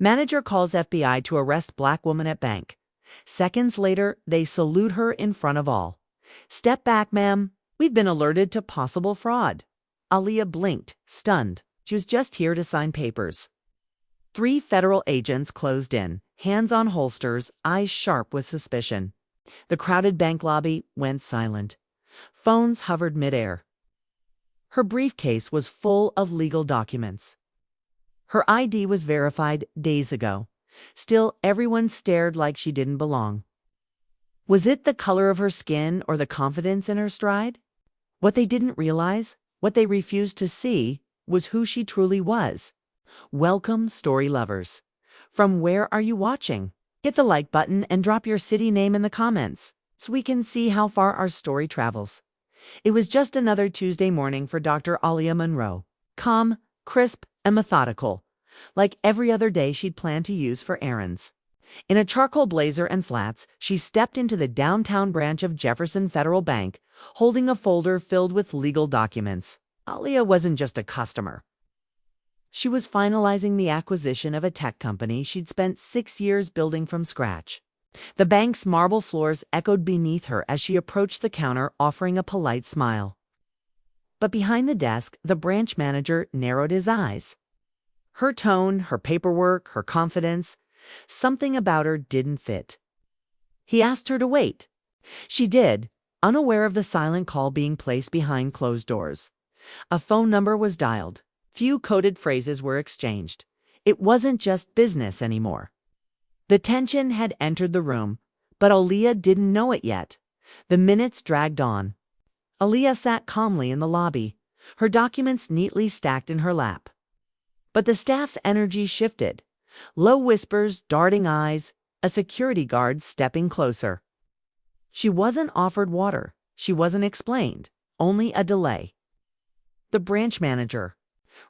Manager calls FBI to arrest black woman at bank. Seconds later, they salute her in front of all. Step back, ma'am. We've been alerted to possible fraud. Aaliyah blinked, stunned. She was just here to sign papers. 3 federal agents closed in, hands on holsters, eyes sharp with suspicion. The crowded bank lobby went silent. Phones hovered midair. Her briefcase was full of legal documents. Her ID was verified days ago. Still, everyone stared like she didn't belong. Was it the color of her skin or the confidence in her stride? What they didn't realize, what they refused to see, was who she truly was. Welcome, story lovers. From where are you watching? Hit the like button and drop your city name in the comments so we can see how far our story travels. It was just another Tuesday morning for Dr. Aaliyah Monroe. Calm, crisp, and methodical, like every other day she'd planned to use for errands. In a charcoal blazer and flats, she stepped into the downtown branch of Jefferson Federal Bank, holding a folder filled with legal documents. Aaliyah wasn't just a customer. She was finalizing the acquisition of a tech company she'd spent 6 years building from scratch. The bank's marble floors echoed beneath her as she approached the counter, offering a polite smile. But behind the desk, the branch manager narrowed his eyes. Her tone, her paperwork, her confidence, something about her didn't fit. He asked her to wait. She did, unaware of the silent call being placed behind closed doors. A phone number was dialed. Few coded phrases were exchanged. It wasn't just business anymore. The tension had entered the room, but Aaliyah didn't know it yet. The minutes dragged on. Aaliyah sat calmly in the lobby, her documents neatly stacked in her lap. But the staff's energy shifted. Low whispers, darting eyes, a security guard stepping closer. She wasn't offered water. She wasn't explained. Only a delay. The branch manager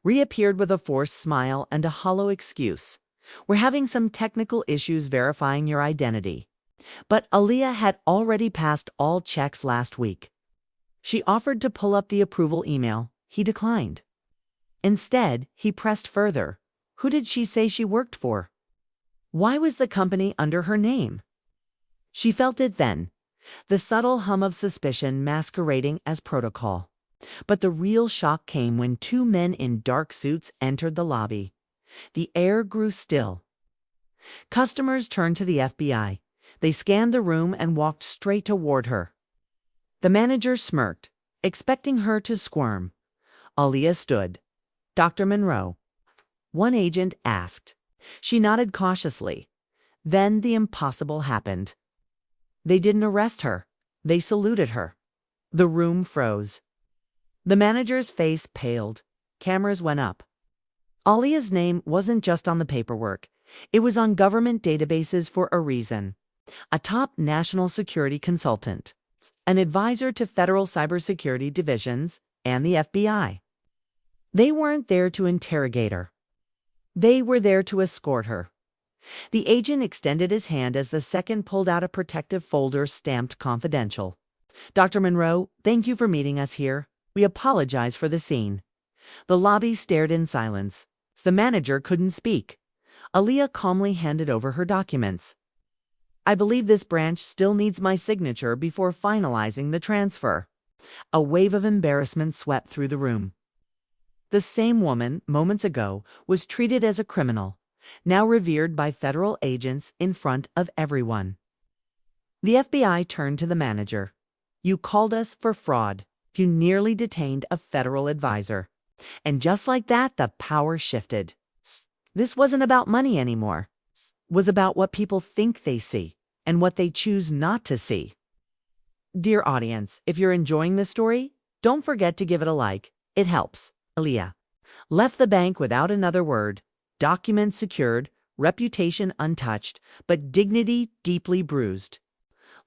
reappeared with a forced smile and a hollow excuse. We're having some technical issues verifying your identity. But Aaliyah had already passed all checks last week. She offered to pull up the approval email. He declined. Instead, he pressed further. Who did she say she worked for? Why was the company under her name? She felt it then, the subtle hum of suspicion masquerading as protocol. But the real shock came when 2 men in dark suits entered the lobby. The air grew still. Customers turned to the FBI. They scanned the room and walked straight toward her. The manager smirked, expecting her to squirm. Aaliyah stood. Dr. Monroe. One agent asked. She nodded cautiously. Then the impossible happened. They didn't arrest her. They saluted her. The room froze. The manager's face paled. Cameras went up. Aaliyah's name wasn't just on the paperwork. It was on government databases for a reason. A top national security consultant, an advisor to federal cybersecurity divisions, and the FBI. They weren't there to interrogate her. They were there to escort her. The agent extended his hand as the second pulled out a protective folder stamped confidential. Dr. Monroe, thank you for meeting us here. We apologize for the scene. The lobby stared in silence. The manager couldn't speak. Aaliyah calmly handed over her documents. I believe this branch still needs my signature before finalizing the transfer. A wave of embarrassment swept through the room. The same woman, moments ago, was treated as a criminal, now revered by federal agents in front of everyone. The FBI turned to the manager. You called us for fraud. You nearly detained a federal advisor. And just like that, the power shifted. This wasn't about money anymore. It was about what people think they see and what they choose not to see. Dear audience, if you're enjoying this story, don't forget to give it a like. It helps. Aaliyah left the bank without another word, documents secured, reputation untouched, but dignity deeply bruised.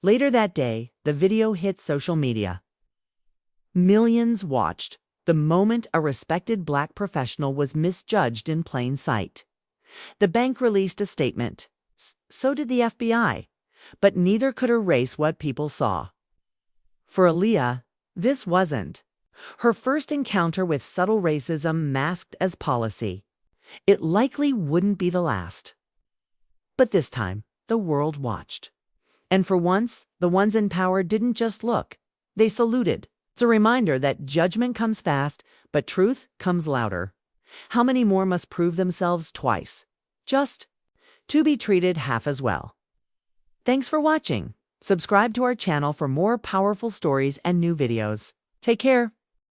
Later that day, the video hit social media. Millions watched the moment a respected black professional was misjudged in plain sight. The bank released a statement. So did the FBI, but neither could erase what people saw. For Aaliyah, this wasn't her first encounter with subtle racism masked as policy. It likely wouldn't be the last. But this time, the world watched. And for once, the ones in power didn't just look. They saluted. It's a reminder that judgment comes fast, but truth comes louder. How many more must prove themselves twice, just to be treated half as well? Thanks for watching. Subscribe to our channel for more powerful stories and new videos. Take care.